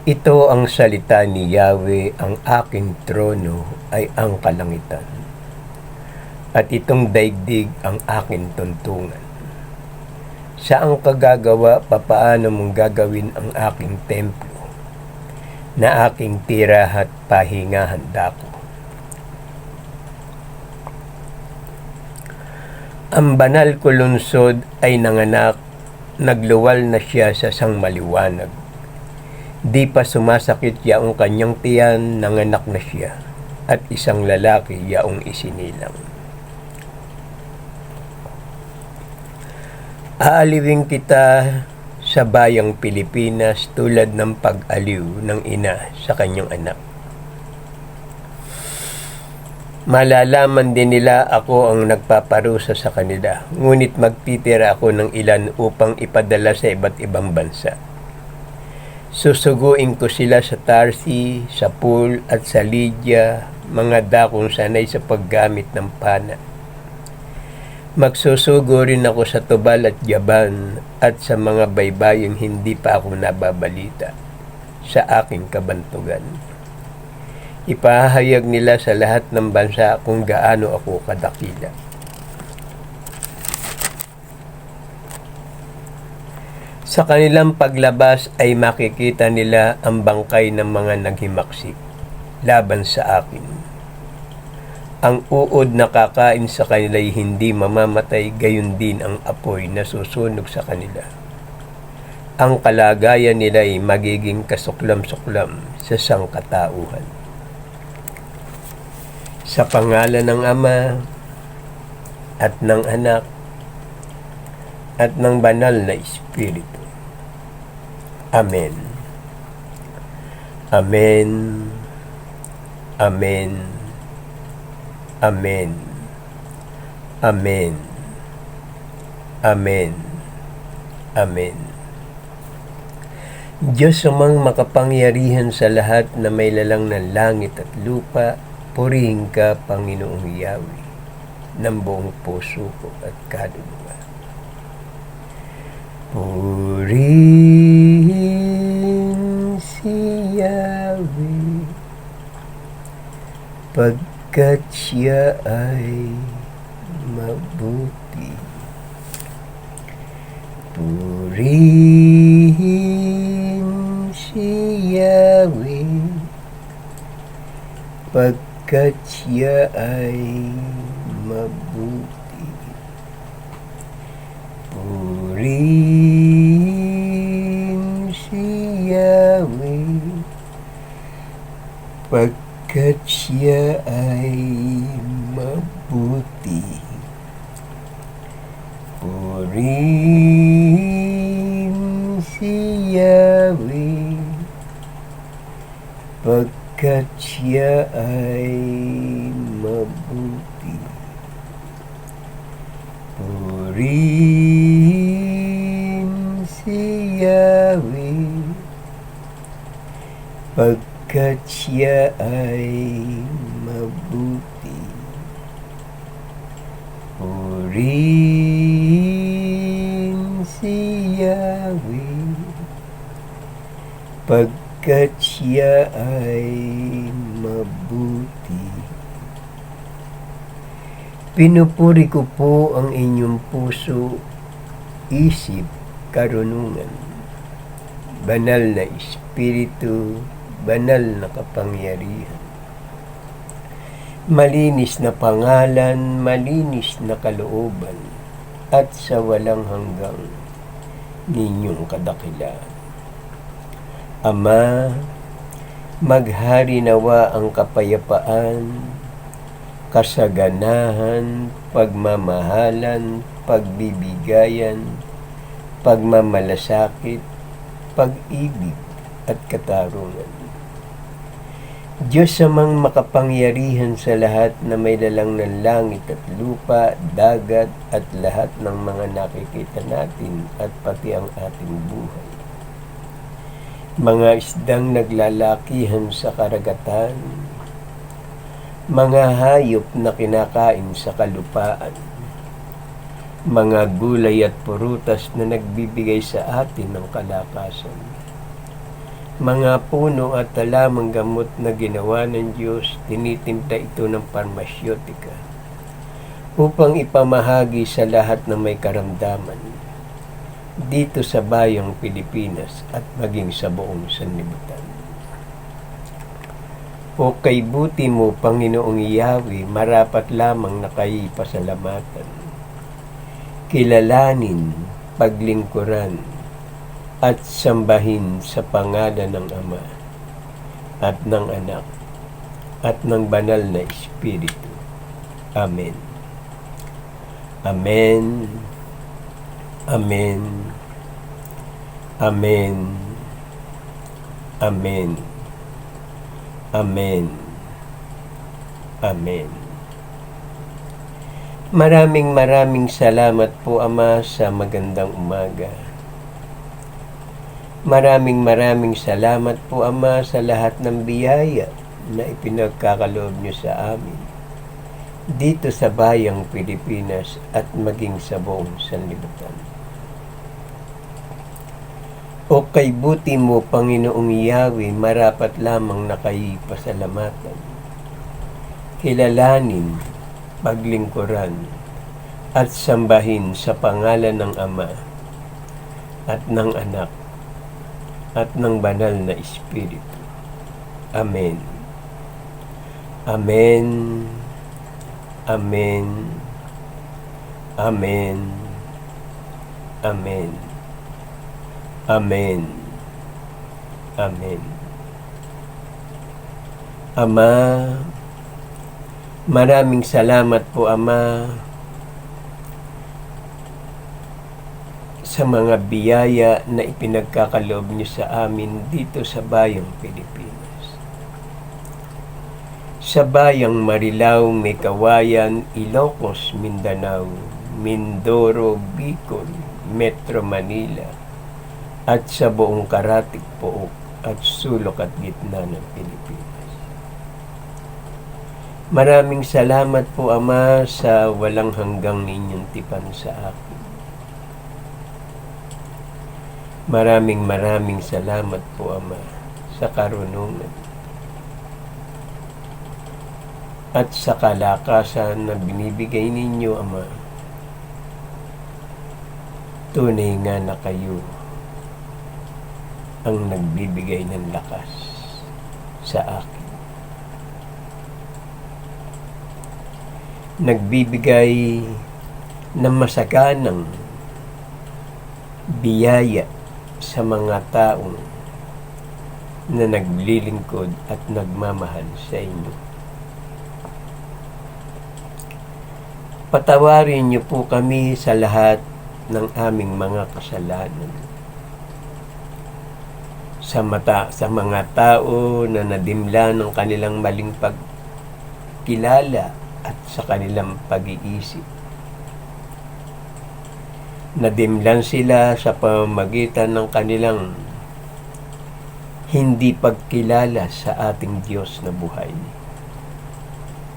Ito ang salita ni Yahweh, ang aking trono ay ang kalangitan, at itong daigdig ang aking tuntungan. Saang kagagawa, papaano mong gagawin ang aking templo, na aking tirahat pahingahan dako? Ang banal ko lungsod ay nanganak, nagluwal na siya sa sang maliwanag. Di pa sumasakit yaong kanyang tiyan, nanganak na siya, at isang lalaki yaong isinilang. Aaliwin kita sa bayang Pilipinas tulad ng pag-aliw ng ina sa kanyang anak. Malalaman din nila ako ang nagpaparusa sa kanila, ngunit magtitira ako ng ilan upang ipadala sa iba't ibang bansa. Susuguin ko sila sa Tarsi, sa Pul at sa Lydia, mga dakong sanay sa paggamit ng pana. Magsusugo rin ako sa Tubal at Javan at sa mga baybayang hindi pa ako nababalita sa aking kabantugan. Ipahayag nila sa lahat ng bansa kung gaano ako kadakila. Sa kanilang paglabas ay makikita nila ang bangkay ng mga naghimaksik laban sa akin. Ang uod na kakain sa kanila ay hindi mamamatay, gayon din ang apoy na susunog sa kanila. Ang kalagayan nila ay magiging kasuklam-suklam sa sangkatauhan. Sa pangalan ng Ama at ng Anak at ng Banal na Espiritu. Amen. Amen. Amen. Amen. Amen. Amen. Amen. Diyos amang makapangyarihan sa lahat na may lalang ng langit at lupa, purihin ka, Panginoong Yahweh, ng buong puso ko at kaluluwa. Purihin si Yahweh, pagkat siya ay mabuti. Purihin si Yahweh, pagkat siya ay mabuti. Purihin si Yahweh, pagkat siya ay mabuti. Purihin si Yahweh, pagkat siya ay mabuti. Purihin si Yahweh, pagkat siya ay mabuti. Purihin si Yahweh, pagkat siya ay mabuti. Pinupuri ko po ang inyong puso, isip, karunungan, banal na espiritu, banal na kapangyarihan. Malinis na pangalan, malinis na kalooban, at sa walang hanggang ninyong kadakilaan. Ama, maghari nawa ang kapayapaan, kasaganahan, pagmamahalan, pagbibigayan, pagmamalasakit, pag-ibig at katarungan. Diyos amang makapangyarihan sa lahat na may lalang ng langit at lupa, dagat at lahat ng mga nakikita natin at pati ang ating buhay. Mga isdang naglalakihan sa karagatan, mga hayop na kinakain sa kalupaan, mga gulay at prutas na nagbibigay sa atin ng kalakasan, Mga puno at talamang gamot na ginawa ng Diyos, tinitimpla ito ng parmasyotika upang ipamahagi sa lahat na may karamdaman dito sa bayang Pilipinas at maging sa buong sanlibutan. O kay buti mo, Panginoong Yahweh, marapat lamang na kayo'y pasalamatan, kilalanin, paglingkuran, at sambahin sa pangalan ng Ama at ng Anak at ng Banal na Espiritu. Amen. Amen. Amen. Amen. Amen. Amen. Amen. Maraming salamat po, Ama, sa magandang umaga. Maraming salamat po, Ama, sa lahat ng biyaya na ipinagkakaloob niyo sa amin dito sa bayang Pilipinas at maging sa buong sanlibutan. O kay buti mo, Panginoong Yahweh, marapat lamang na kayo'y pasalamatan, kilalanin, paglingkuran, at sambahin sa pangalan ng Ama at ng Anak at ng Banal na Espiritu. Amen. Amen. Amen. Amen. Amen. Amen. Amen. Ama, maraming salamat po, Ama, sa mga biyaya na ipinagkakaloob niyo sa amin dito sa bayang Pilipinas. Sa bayang Marilao, Mekawayan, Ilocos, Mindanao, Mindoro, Bicol, Metro Manila, at sa buong karatig pook at sulok at gitna ng Pilipinas. Maraming salamat po, Ama, sa walang hanggang ninyong tipan sa akin. Maraming salamat po, Ama, sa karunungan at sa kalakasan na binibigay ninyo, Ama. Tunay nga na kayo ang nagbibigay ng lakas sa akin. Nagbibigay ng masaganang biyaya sa mga taong na naglilingkod at nagmamahal sa inyo. Patawarin niyo po kami sa lahat ng aming mga kasalanan. Sa mga tao na nadimla ng kanilang maling pagkilala at sa kanilang pag-iisip. Nadimlan sila sa pamamagitan ng kanilang hindi pagkilala sa ating Diyos na buhay,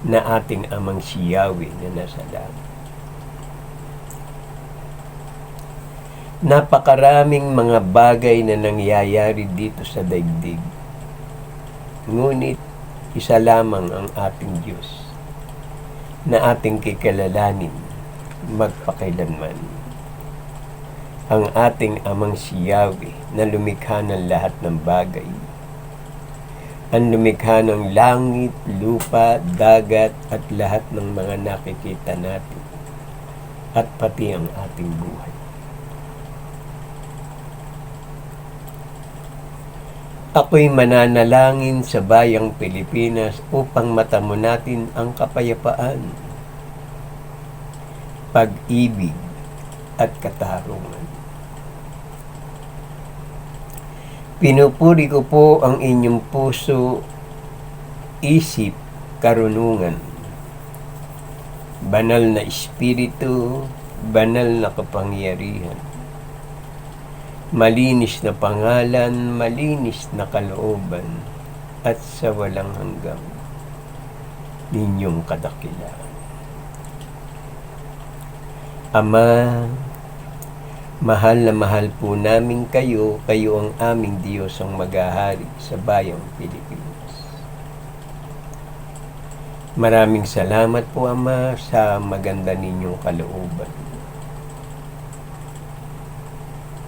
na ating Amang si Yahweh na nasa langit. Napakaraming mga bagay na nangyayari dito sa daigdig. Ngunit isa lamang ang ating Diyos na ating kikilalanin magpakailanman. Ang ating Amang si Yahweh na lumikha ng lahat ng bagay. Ang lumikha ng langit, lupa, dagat at lahat ng mga nakikita natin at pati ang ating buhay. Ako'y mananalangin sa bayang Pilipinas upang matamo natin ang kapayapaan, pag-ibig at katarungan. Pinupuri ko po ang inyong puso, isip, karunungan, banal na espiritu, banal na kapangyarihan, malinis na pangalan, malinis na kalooban, at sa walang hanggang ninyong kadakilaan. Ama, Mahal na mahal po namin kayo, kayo ang aming Diyos ang maghahari sa bayang Pilipinas. Maraming salamat po, Ama, sa maganda ninyong kalooban.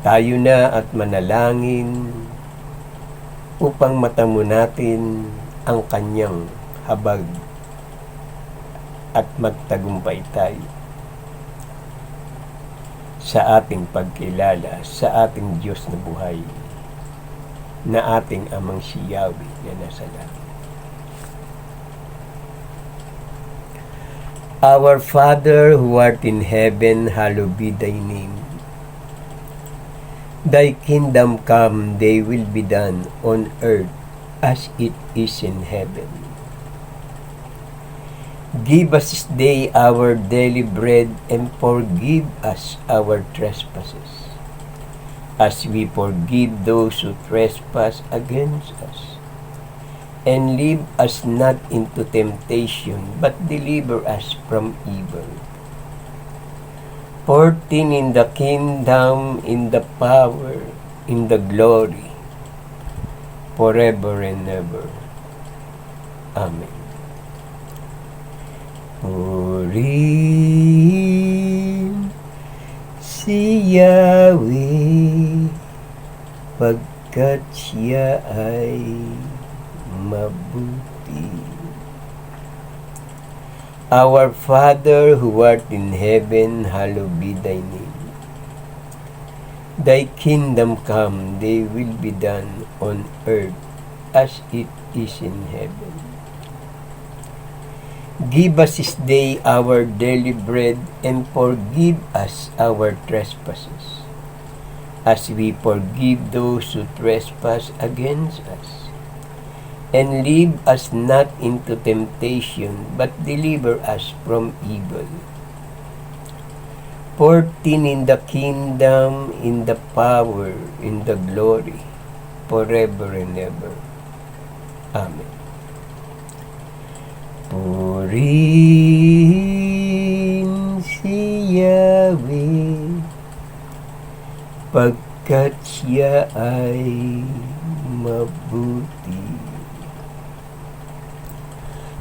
Tayo na at manalangin upang matamo natin ang kanyang habag at magtagumpay tayo sa ating pagkilala sa ating Diyos na buhay, na ating Amang si Yahweh na nasa langit. Our Father who art in heaven, hallowed be thy name. Thy kingdom come, thy will be done on earth as it is in heaven. Give us this day our daily bread, and forgive us our trespasses, as we forgive those who trespass against us. And lead us not into temptation, but deliver us from evil. For thine in the kingdom, in the power, in the glory, forever and ever. Amen. Purihin si Yahweh, pagkat siya ay mabuti. Our Father who art in heaven, hallowed be thy name. Thy kingdom come, thy will be done on earth as it is in heaven. Give us this day our daily bread, and forgive us our trespasses, as we forgive those who trespass against us. And lead us not into temptation, but deliver us from evil. For thine in the kingdom, in the power, in the glory, forever and ever. Amen. Purihin si Yahweh, pagkat siya ay mabuti.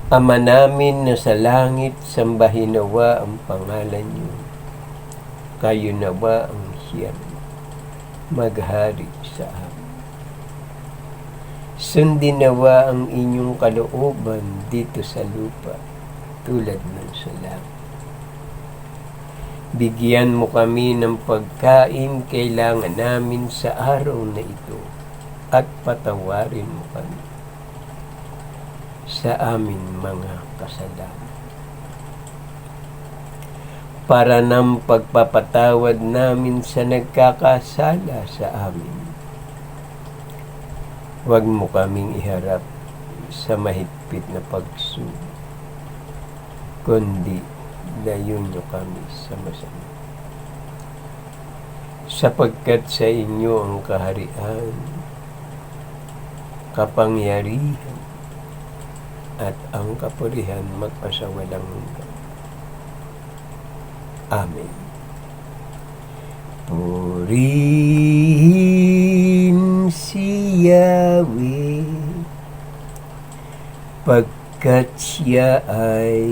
Ama namin na sa langit, sambahin nawa ang pangalan niyo. Kayo nawa ang siyang maghari sa amin. Sundin nawa ang inyong kalooban dito sa lupa, tulad ng sa langit. Bigyan mo kami ng pagkain kailangan namin sa araw na ito, at patawarin mo kami sa amin mga kasalanan, para ng pagpapatawad namin sa nagkakasala sa amin. Huwag mo kaming iharap sa mahigpit na pagsubok, kundi layon niyo kami sa masama. Sapagkat sa inyo ang kaharian, kapangyarihan, at ang kapurihan magpasawalang hanggan. Amen. Purihin si Yahweh, pagkat siya ay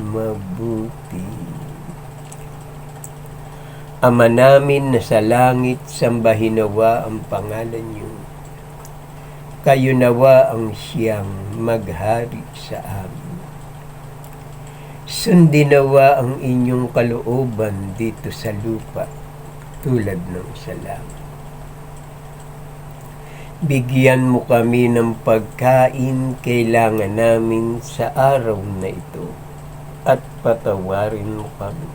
mabuti. Ama namin na sa langit, sambahin nawa ang pangalan niyo. Kayo nawa ang siyang maghari sa amin. Sundin nawa ang inyong kalooban dito sa lupa, tulad ng sa langit. Bigyan mo kami ng pagkain kailangan namin sa araw na ito, at patawarin mo kami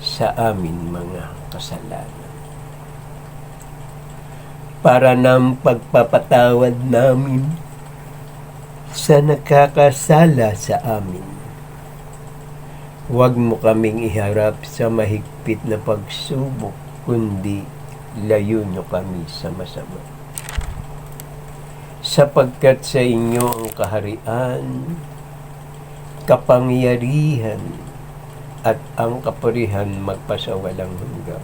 sa amin mga kasalanan, para ng pagpapatawad namin sa nakakasala sa amin. Huwag mo kaming iharap sa mahigpit na pagsubok, kundi layo nyo kami sa masama. Sapagkat sa inyo ang kaharian, kapangyarihan, at ang kapurihan magpasawalang hanggan.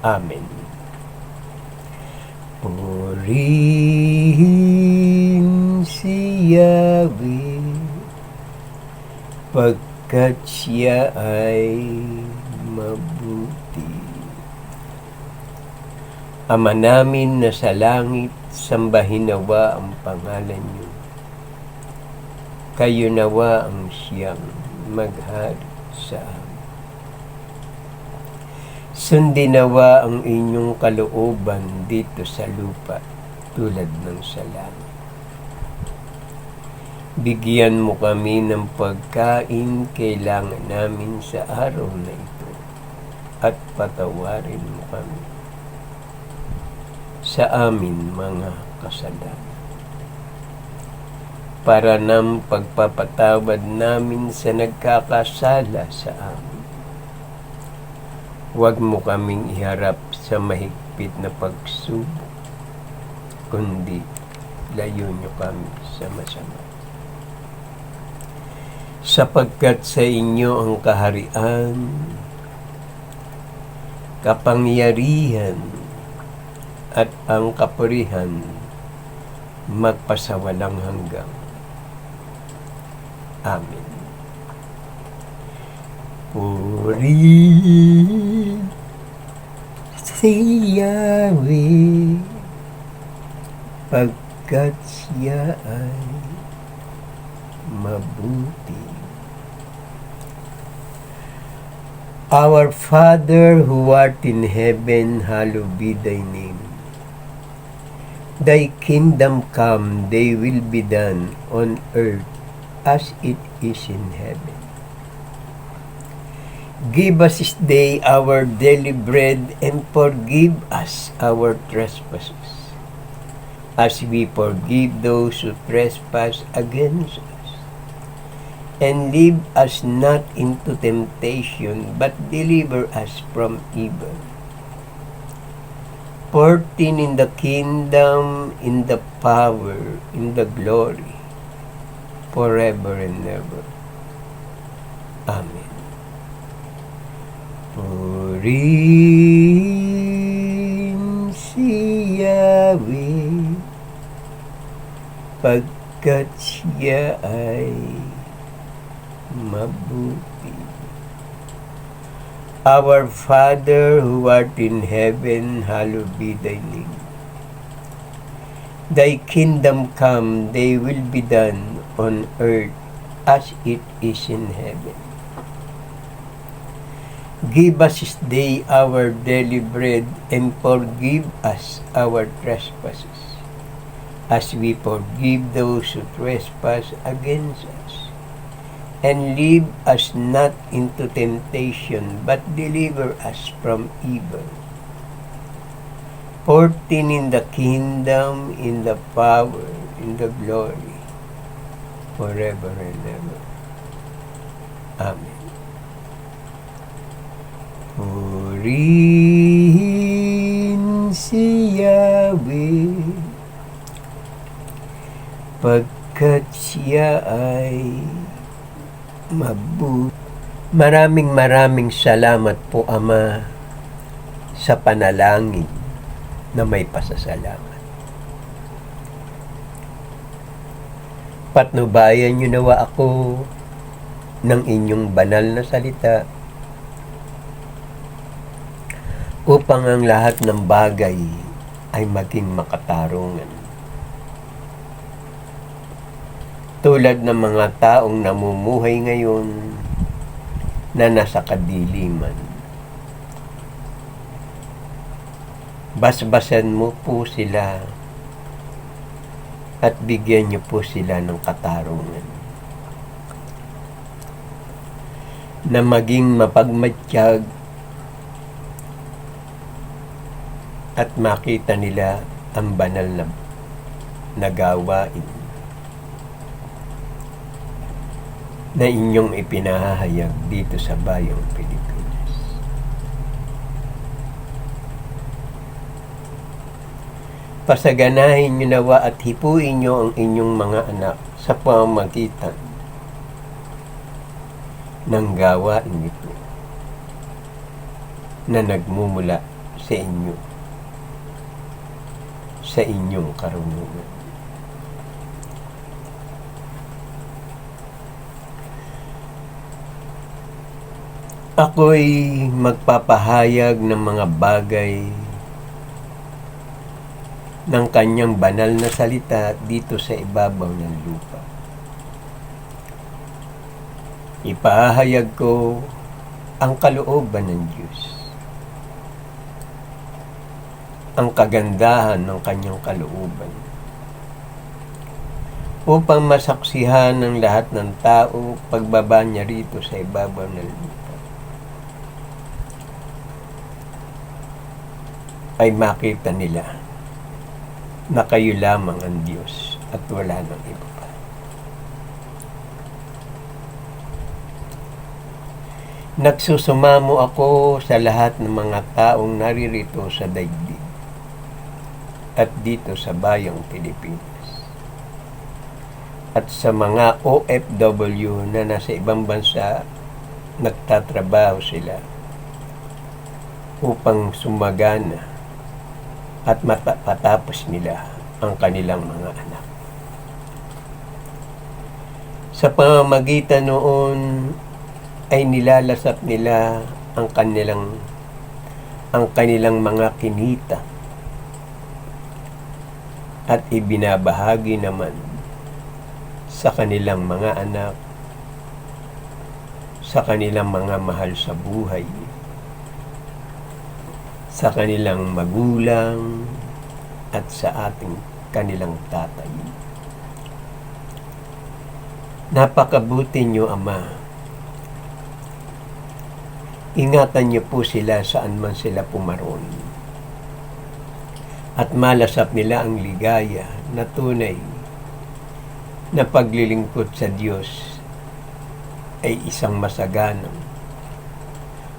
Amen. Purihin si Yahweh, pagkat siya ay mabuti. Ama namin na sa langit, sambahin nawa ang pangalan niyo. Kayo nawa ang siyang maghari sa amin. Sundin nawa ang inyong kalooban dito sa lupa tulad ng sa langit. Bigyan mo kami ng pagkain kailangan namin sa araw na ito at patawarin mo kami sa amin mga kasalanan para ng pagpapatawad namin sa nagkakasala sa amin. Huwag mo kaming iharap sa mahigpit na pagsubok, kundi layo niyo kami sa masama. Sapagkat sa inyo ang kaharian, kapangyarihan, at ang kapurihan magpasawalang hanggan. Amen. Purihin si Yahweh, pagkat siya ay mabuti. Our Father who art in heaven, hallowed be thy name. Thy kingdom come, thy will be done on earth as it is in heaven. Give us this day our daily bread, and forgive us our trespasses, as we forgive those who trespass against us. And lead us not into temptation, but deliver us from evil. For thine in the kingdom, in the power, in the glory, forever and ever. Amen. Purihin si Yahweh, pagkat siya ay mabuti. Our Father who art in heaven, hallowed be thy name. Thy kingdom come, thy will be done on earth as it is in heaven. Give us this day our daily bread, and forgive us our trespasses, as we forgive those who trespass against us. And lead us not into temptation, but deliver us from evil. For thine in the kingdom, in the power, in the glory, forever and ever. Amen. Purihin si Yahweh, pagkat siya ay mabuti. Maraming salamat po, Ama, sa panalangin na may pasasalamat. Patnubayan niyo nawa ako ng inyong banal na salita upang ang lahat ng bagay ay maging makatarungan. Tulad ng mga taong namumuhay ngayon na nasa kadiliman. Basbasan mo po sila at bigyan niyo po sila ng katarungan. Na maging mapagmatsyag at makita nila ang banal na gawain na inyong ipinahahayag dito sa bayang Pilipinas. Pasaganahin niyo nawa at hipuin niyo ang inyong mga anak sa pamamagitan ng gawain ito na nagmumula sa inyo, sa inyong karunungan. Ako'y magpapahayag ng mga bagay ng kanyang banal na salita dito sa ibabaw ng lupa. Ipahayag ko ang kalooban ng Diyos, ang kagandahan ng kanyang kalooban, upang masaksihan ng lahat ng tao pagbaba niya rito sa ibabaw ng lupa. Ay makita nila na kayo lamang ang Diyos at wala nang iba pa. Nagsusumamo ako sa lahat ng mga taong naririto sa daigdig at dito sa bayang Pilipinas, at sa mga OFW na nasa ibang bansa nagtatrabaho sila upang sumagana at matapos nila ang kanilang mga anak. Sa pamamagitan noon ay nilalasap nila ang kanilang mga kinita at ibinabahagi naman sa kanilang mga anak, sa kanilang mga mahal sa buhay, sa kanilang magulang at sa ating kanilang tatay. Napakabuti niyo, Ama. Ingatan niyo po sila saan man sila pumaroon, at malasap nila ang ligaya na tunay na paglilingkod sa Diyos ay isang masaganang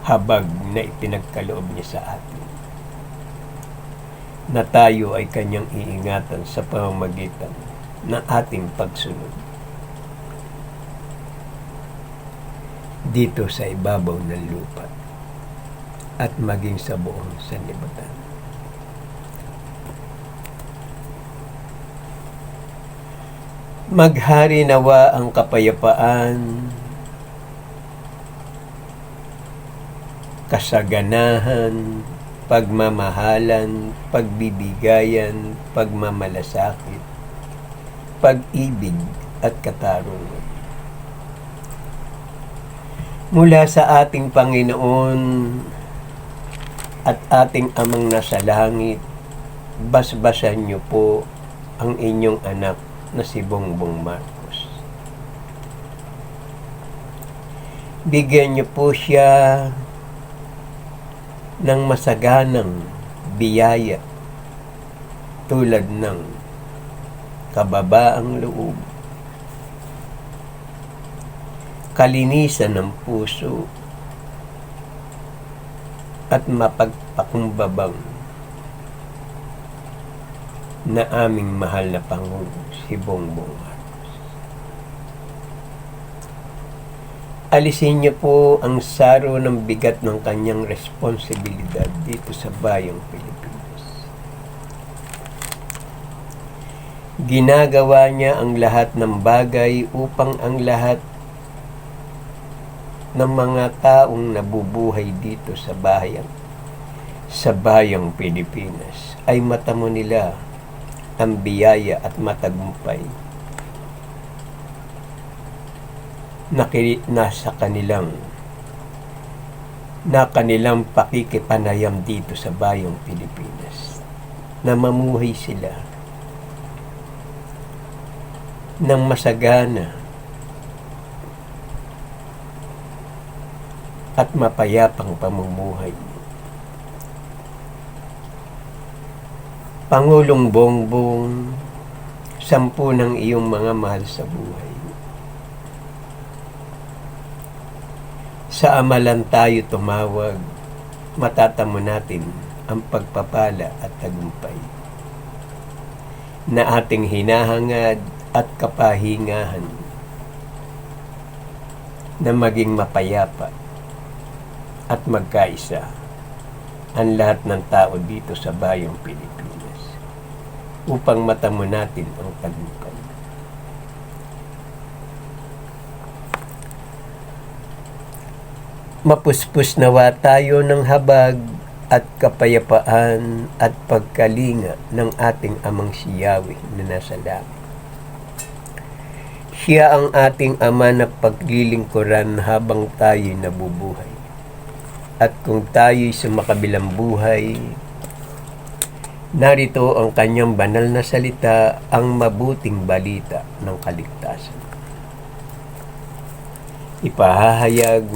habag na ipinagkaloob niya sa atin, na tayo ay kanyang iingatan sa pamamagitan ng ating pagsunod dito sa ibabaw ng lupa at maging sa buong sanlibutan. Maghari nawa ang kapayapaan, kasaganahan, pagmamahalan, pagbibigayan, pagmamalasakit, pag-ibig at katarungan mula sa ating Panginoon at ating Amang nasa langit. Basbasan niyo po ang inyong anak na si Bongbong Marcos. Bigyan niyo po siya ng masaganang biyaya tulad ng kababaang loob, kalinisan ng puso, at mapagpakumbabang na aming mahal na Pangulo si Bongbong Marcos. Alisin niyo po ang saro ng bigat ng kanyang responsibilidad dito sa bayang Pilipinas. Ginagawa niya ang lahat ng bagay upang ang lahat ng mga taong nabubuhay dito sa bayang Pilipinas ay matamo nila ang biyaya at matagumpay na kanilang pakikipanayam dito sa bayang Pilipinas, na mamuhay sila ng masagana at mapayapang pamumuhay. Pangulong Bongbong, 10 ng iyong mga mahal sa buhay. Sa amalan tayo tumawag, matatamo natin ang pagpapala at tagumpay na ating hinahangad at kapahingahan na maging mapayapa at magkaisa ang lahat ng tao dito sa bayang Pilipinas upang matamo natin ang tagumpay. Mapuspos nawa tayo ng habag at kapayapaan at pagkalinga ng ating amang si Yahweh na nasa langit. Siya ang ating ama na paglilingkuran habang tayo'y nabubuhay. At kung tayo'y sumakabilang buhay, narito ang kanyang banal na salita, ang mabuting balita ng kaligtasan. Ipahahayag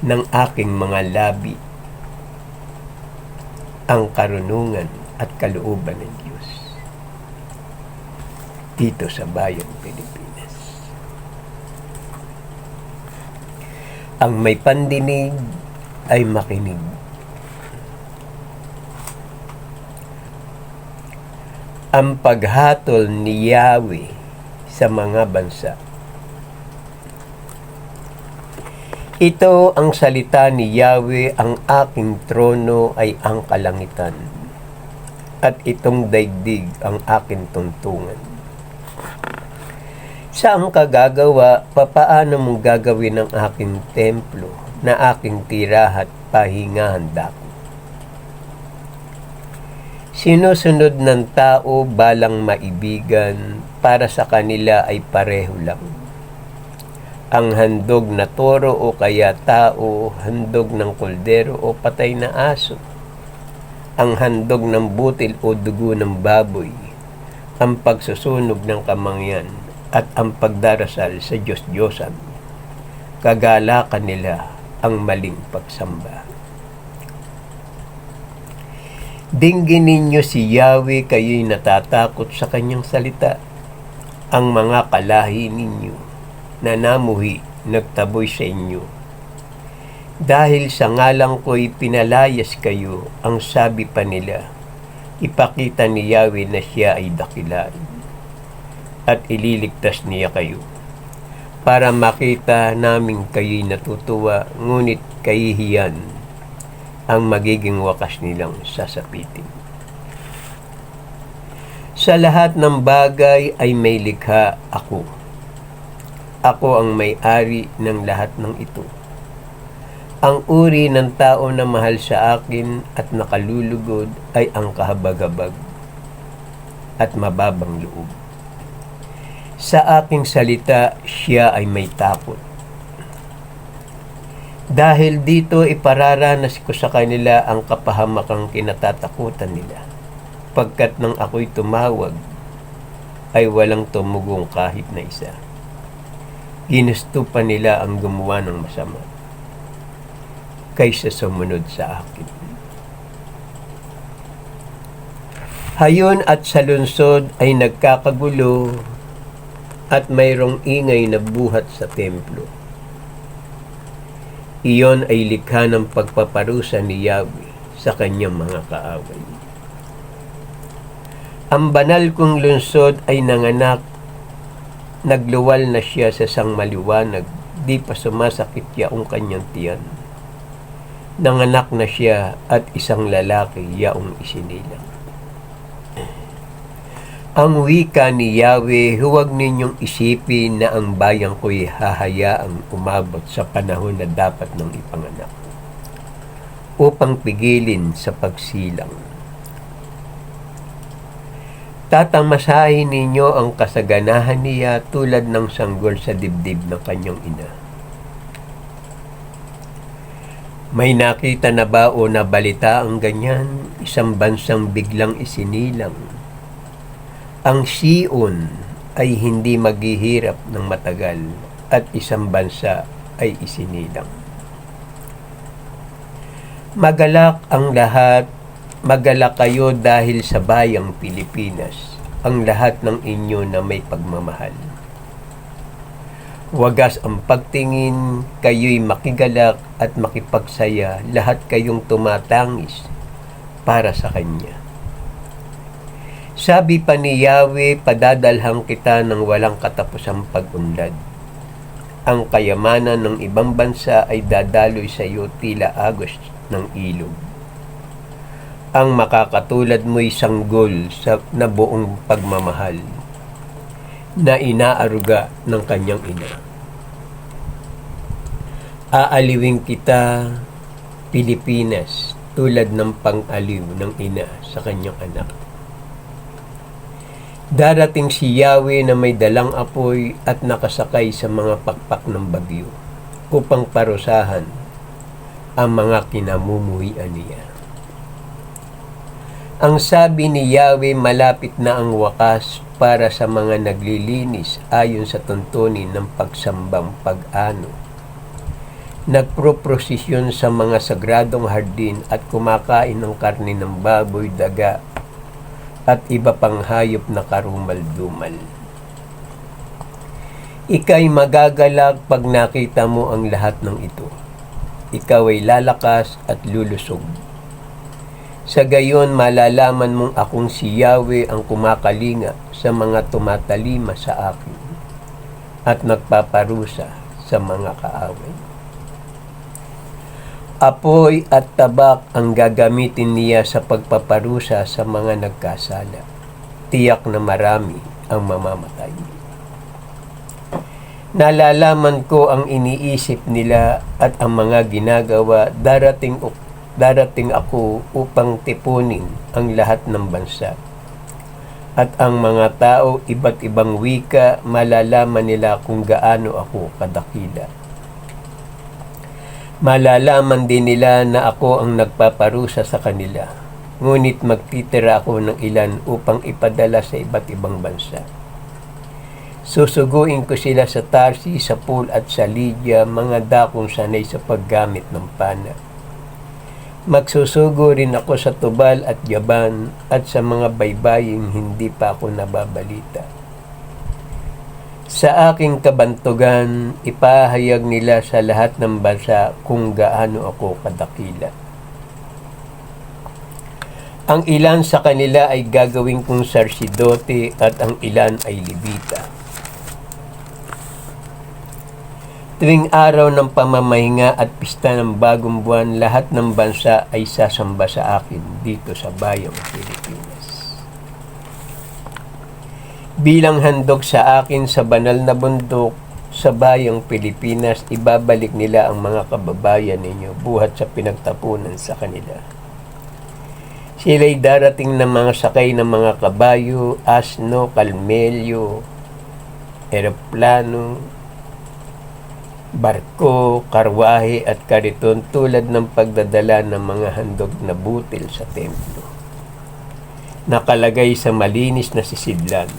ng aking mga labi ang karunungan at kalooban ng Diyos dito sa bayang Pilipinas. Ang may pandinig ay makinig. Ang paghatol ni Yahweh sa mga bansa. Ito ang salita ni Yahweh, ang aking trono ay ang kalangitan, at itong daigdig ang aking tuntungan. Saan ka gagawa, papaano mong gagawin ang aking templo, na aking tirahat pahingahan dako? Sinusunod ng tao balang maibigan, para sa kanila ay pareho lang. Ang handog na toro o kaya tao, handog ng kuldero o patay na aso, ang handog ng butil o dugo ng baboy, ang pagsusunog ng kamangyan, at ang pagdarasal sa Diyos-Diyosan. Kagalakan nila ang maling pagsamba. Dinggin ninyo si Yahweh, kayo'y natatakot sa kanyang salita. Ang mga kalahi ninyo na namuhi, nagtaboy sa inyo. Dahil sa ngalang ko'y pinalayas kayo, ang sabi pa nila, ipakita ni Yahweh na siya ay dakilan, at ililigtas niya kayo, para makita namin kayo'y natutuwa, ngunit kahihiyan ang magiging wakas nilang sasapitin. Sa lahat ng bagay ay may likha ako. Ako ang may-ari ng lahat ng ito. Ang uri ng tao na mahal sa akin at nakalulugod ay ang kahabag-habag at mababang loob. Sa aking salita, siya ay may takot. Dahil dito ipararanas ko sa kanila ang kapahamakang kinatatakutan nila. Pagkat nang ako'y tumawag, ay walang tumugong kahit na isa. Ginusto pa nila ang gumawa ng masama kaysa sumunod sa akin. Hayon at sa lungsod ay nagkakagulo at mayroong ingay na buhat sa templo. Iyon ay likha ng pagpaparusa ni Yahweh sa kanyang mga kaaway. Ang banal kong lungsod ay nanganak. Nagluwal na siya sa sangmaliwanag, di pa sumasakit yaong kanyang tiyan. Nanganak na siya at isang lalaki yaong isinilang. Ang wika ni Yahweh, huwag ninyong isipin na ang bayang ko'y hahayaang umabot sa panahon na dapat nang ipanganak, upang pigilin sa pagsilang. Tatamasahin ninyo ang kasaganahan niya tulad ng sanggol sa dibdib ng kanyang ina. May nakita na ba o nabalita ang ganyan? Isang bansang biglang isinilang. Ang Sion ay hindi maghihirap ng matagal at isang bansa ay isinilang. Magalak ang lahat. Magalak kayo dahil sa bayang Pilipinas, ang lahat ng inyo na may pagmamahal. Wagas ang pagtingin, kayo'y makigalak at makipagsaya, lahat kayong tumatangis para sa Kanya. Sabi pa ni Yahweh, padadalhan kita ng walang katapusang pag-unlad. ang kayamanan ng ibang bansa ay dadaloy sa iyo tila agos ng ilog. Ang makakatulad mo'y sanggol na buong pagmamahal na inaaruga ng kanyang ina. Aaliwin kita, Pilipinas, tulad ng pang-aliw ng ina sa kanyang anak. Darating si Yahweh na may dalang apoy at nakasakay sa mga pakpak ng bagyo upang parusahan ang mga kinamumuhian niya. Ang sabi ni Yahweh, malapit na ang wakas para sa mga naglilinis ayon sa tuntunin ng pagsambang pag-ano. Nagproprosisyon sa mga sagradong hardin at kumakain ng karne ng baboy, daga, at iba pang hayop na karumal-dumal. Ika'y magagalak pag nakita mo ang lahat ng ito. Ikaw ay lalakas at lulusog. Sa gayon, malalaman mong akong si Yahweh ang kumakalinga sa mga tumatalima sa akin at nagpaparusa sa mga kaaway. Apoy at tabak ang gagamitin niya sa pagpaparusa sa mga nagkasala. Tiyak na marami ang mamamatay. Nalalaman ko ang iniisip nila at ang mga ginagawa. Darating ako upang tipunin ang lahat ng bansa. At ang mga tao, iba't ibang wika, malalaman nila kung gaano ako kadakila. Malalaman din nila na ako ang nagpaparusa sa kanila. Ngunit magtitira ako ng ilan upang ipadala sa iba't ibang bansa. Susuguin ko sila sa Tarsis, sa Pul at sa Lydia, mga dakong sanay sa paggamit ng pana. Magsusugo rin ako sa Tubal at Yaban at sa mga baybaying hindi pa ako nababalita. Sa aking kabantugan, ipahayag nila sa lahat ng bansa kung gaano ako kadakila. Ang ilan sa kanila ay gagawin kong sarsidote at ang ilan ay libita. Tuwing araw ng pamamahinga at pista ng bagong buwan, lahat ng bansa ay sasamba sa akin dito sa bayang Pilipinas. Bilang handog sa akin sa banal na bundok sa bayang Pilipinas, ibabalik nila ang mga kababayan ninyo buhat sa pinagtapunan sa kanila. Sila'y darating ng mga sakay ng mga kabayo, asno, kalmelyo, eroplano, barko, karwahe at kariton tulad ng pagdadala ng mga handog na butil sa templo. Nakalagay sa malinis na sisidlan.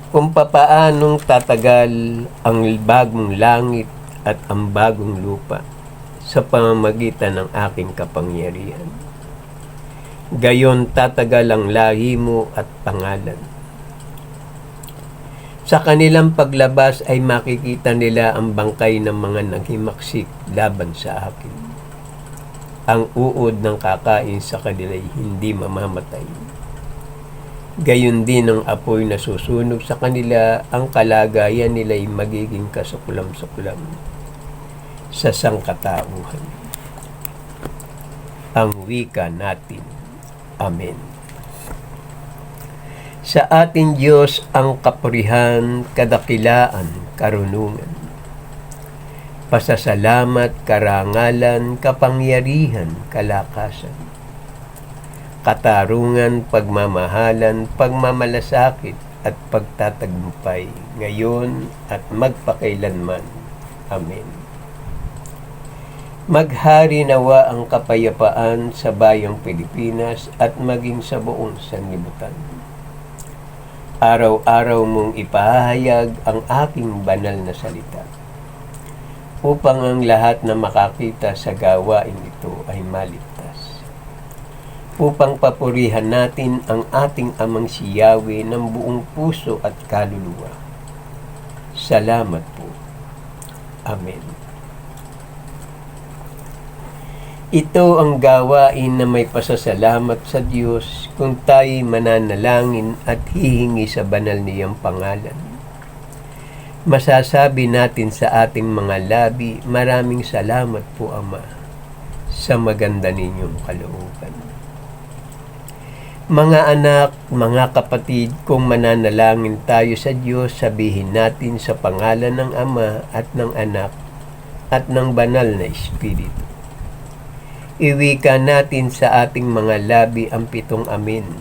Kung papaanong tatagal ang bagong langit at ang bagong lupa sa pamamagitan ng aking kapangyarihan. Gayon tatagal ang lahi mo at pangalan. Sa kanilang paglabas ay makikita nila ang bangkay ng mga naghimaksik laban sa akin. Ang uod ng kakain sa kanila'y hindi mamamatay. Gayon din ang apoy na susunog sa kanila, ang kalagayan nila'y magiging kasuklam-suklam sa sangkatauhan. Ang wika natin. Amen. Sa ating Diyos ang kapurihan, kadakilaan, karunungan, pasasalamat, karangalan, kapangyarihan, kalakasan, katarungan, pagmamahalan, pagmamalasakit at pagtatagumpay, ngayon at magpakailanman. Amen. Maghari nawa ang kapayapaan sa bayang Pilipinas at maging sa buong sanlibutan. Araw-araw mong ipahayag ang aking banal na salita, upang ang lahat na makakita sa gawain ito ay maligtas. Upang papurihan natin ang ating amang si Yahweh ng buong puso at kaluluwa. Salamat po. Amen. Ito ang gawain na may pasasalamat sa Diyos kung tayo'y mananalangin at hihingi sa banal niyang pangalan. masasabi natin sa ating mga labi, maraming salamat po Ama sa maganda ninyong kalooban. Mga anak, mga kapatid, kung mananalangin tayo sa Diyos, sabihin natin sa pangalan ng Ama at ng Anak at ng Banal na Espiritu. Iwika natin sa ating mga labi ang 7 amen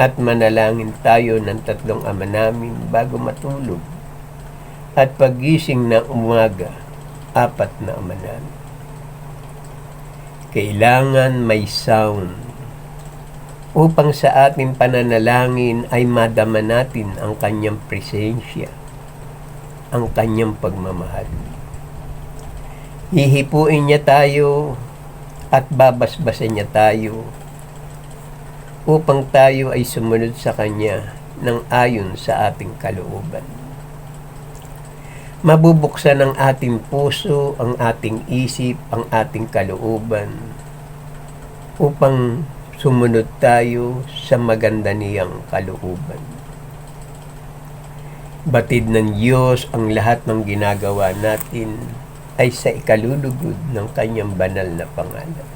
at manalangin tayo ng 3 Ama namin bago matulog at paggising ng umaga, 4 na Ama namin. Kailangan may sound upang sa ating pananalangin ay madama natin ang kanyang presensya, ang kanyang pagmamahal. Hihipuin niya tayo at babasbasan niya tayo upang tayo ay sumunod sa kanya ng ayon sa ating kalooban. Mabubuksan ang ating puso, ang ating isip, ang ating kalooban upang sumunod tayo sa maganda niyang kalooban. Batid ng Diyos ang lahat ng ginagawa natin ay sa ikalulugod ng kanyang banal na pangalan.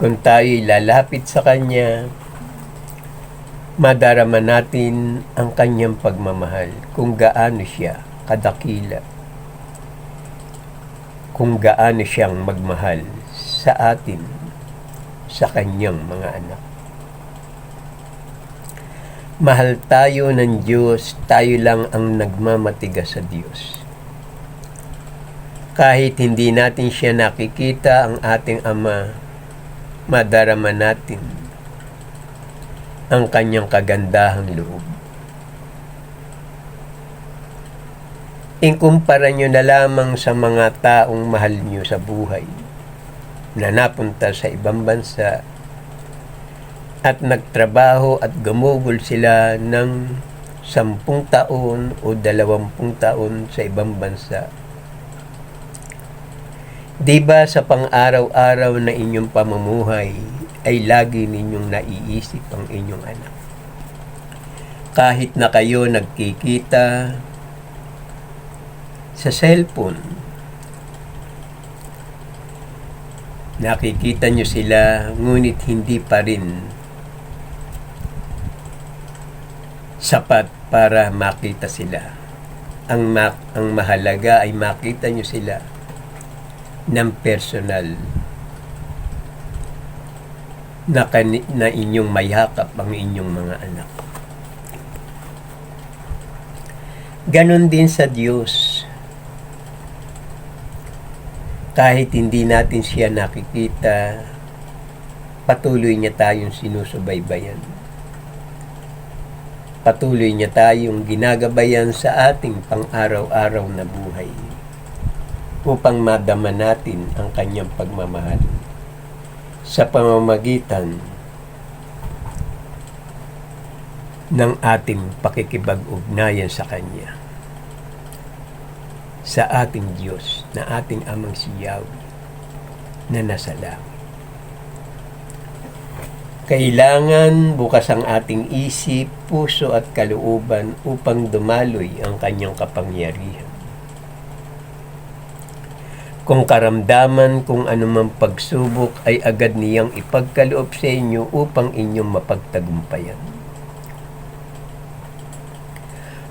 Kung tayo'y lalapit sa kanya, madarama natin ang kanyang pagmamahal, kung gaano siya kadakila, kung gaano siyang magmahal sa atin, sa kanyang mga anak. Mahal tayo ng Diyos, tayo lang ang nagmamatigas sa Diyos. Kahit hindi natin siya nakikita, ang ating Ama, madarama natin ang kanyang kagandahang loob. Ikumpara nyo na lamang sa mga taong mahal nyo sa buhay na napunta sa ibang bansa at nagtrabaho at gumugol sila ng 10 taon o 20 taon sa ibang bansa. Di ba sa pang-araw-araw na inyong pamumuhay ay lagi ninyong naiisip ang inyong anak? Kahit na kayo nagkikita sa cellphone, nakikita nyo sila, ngunit hindi pa rin sapat para makita sila. Ang mahalaga ay makita nyo sila ng personal na inyong mayakap ang inyong mga anak. Ganon din sa Diyos. Kahit hindi natin siya nakikita, patuloy niya tayong sinusubaybayan. Patuloy niya tayong ginagabayan sa ating pang-araw-araw na buhay upang madama natin ang kanyang pagmamahal sa pamamagitan ng ating pakikipag-ugnayan sa kanya, sa ating Diyos na ating Amang si Yahweh na nasa langit. Kailangan bukas ang ating isip, puso at kalooban upang dumaloy ang kanyang kapangyarihan. Kung karamdaman kung anumang pagsubok ay agad niyang ipagkaloob sa inyo upang inyong mapagtagumpayan.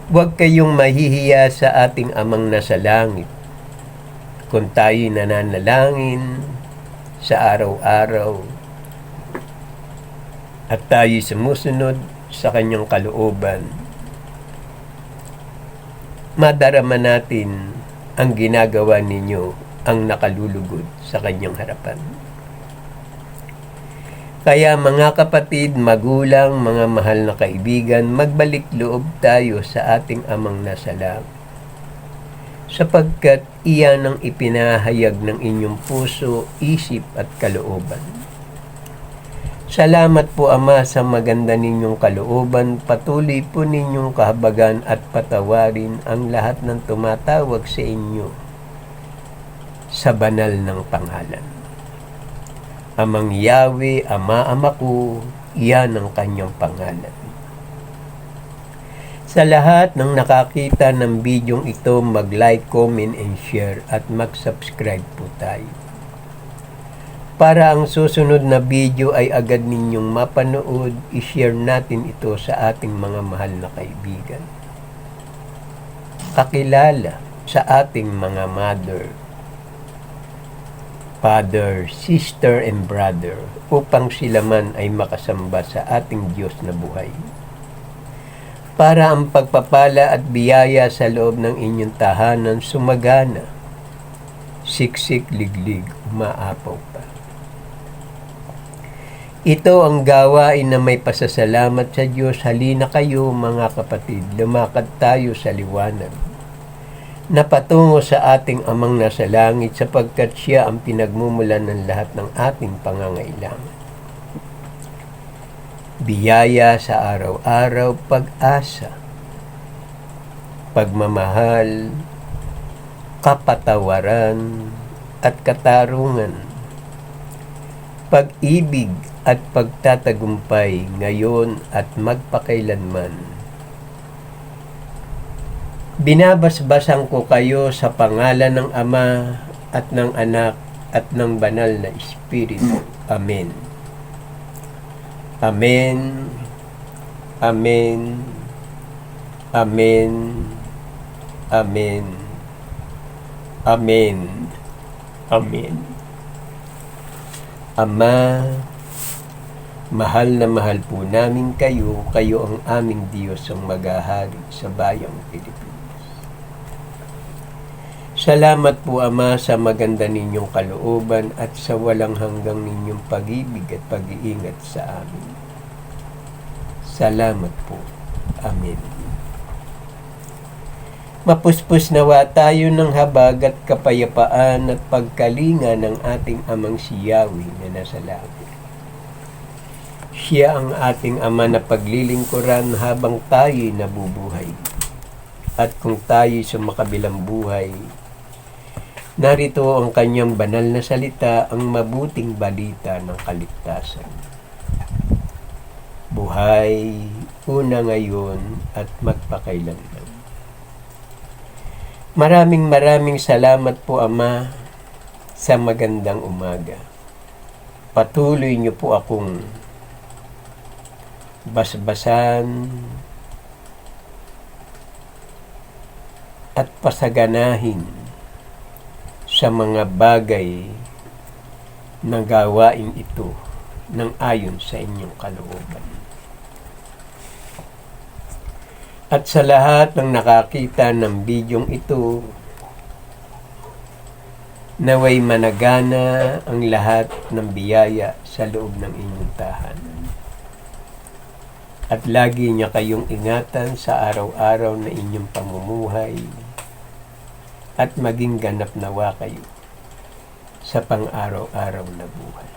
Huwag kayong mahihiya sa ating Amang nasa langit kung tayo'y nananalangin sa araw-araw at tayo'y sumusunod sa kanyang kalooban. Madarama natin ang ginagawa ninyo ang nakalulugod sa kanyang harapan. Kaya mga kapatid, magulang, mga mahal na kaibigan, magbalik loob tayo sa ating Amang nasa langit, sapagkat iyan ang ipinahayag ng inyong puso, isip at kalooban. Salamat po Ama sa maganda ninyong kalooban, patuloy po ninyong kahabagan at patawarin ang lahat ng tumatawag sa inyo sa banal ng pangalan. Amang Yahweh, Ama ko, iyan ang kanyang pangalan. Sa lahat ng nakakita ng bidyong ito, mag-like, comment, and share at mag-subscribe po tayo. Para ang susunod na video ay agad ninyong mapanood, i-share natin ito sa ating mga mahal na kaibigan. Kakilala sa ating mga mother, father, sister, and brother upang sila man ay makasamba sa ating Diyos na buhay. Para ang pagpapala at biyaya sa loob ng inyong tahanan sumagana, siksik, liglig, umaapaw pa. Ito ang gawain na may pasasalamat sa Diyos. Halina kayo mga kapatid, lumakad tayo sa liwanag na patungo sa ating Amang nasa langit sapagkat Siya ang pinagmumulan ng lahat ng ating pangangailangan. Biyaya sa araw-araw, pag-asa, pagmamahal, kapatawaran at katarungan, pag-ibig at pagtatagumpay ngayon at magpakailanman. Binabasbasan ko kayo sa pangalan ng Ama at ng Anak at ng Banal na Espiritu. Amen. Amen. Amen. Amen. Amen. Amen. Amen. Ama, mahal na mahal po namin kayo. Kayo ang aming Diyos ang maghahari sa bayang Pilipinas. Salamat po, Ama, sa maganda ninyong kalooban at sa walang hanggang ninyong pag-ibig at pag-iingat sa amin. Salamat po. Amen. Mapuspos nawa tayo ng habag at kapayapaan at pagkalinga ng ating Amang si Yahweh na nasa langit. Siya ang ating Ama na paglilingkuran habang tayo'y nabubuhay. At kung tayo'y sumakabilang buhay, narito ang kanyang banal na salita, ang mabuting balita ng kaligtasan. Buhay, una ngayon at magpakailanman. Maraming salamat po, Ama, sa magandang umaga. Patuloy niyo po akong basbasan at pasaganahin sa mga bagay na gawain ito ng ayon sa inyong kalooban. At sa lahat ng nakakita ng bidyong ito, naway managana ang lahat ng biyaya sa loob ng inyong tahanan. At lagi niya kayong ingatan sa araw-araw na inyong pamumuhay at maging ganap nawa kayo sa pang-araw-araw na buhay.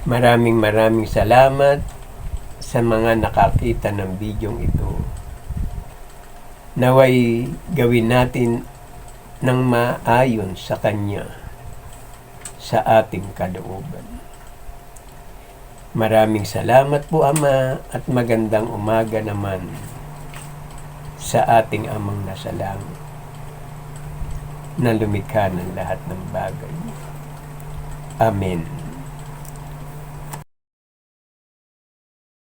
Maraming salamat sa mga nakakita ng bidyong ito. Naway gawin natin ng maayon sa Kanya sa ating kalooban. Maraming salamat po, Ama, at magandang umaga naman sa ating Amang nasa langit na lumikha ng lahat ng bagay. Amen.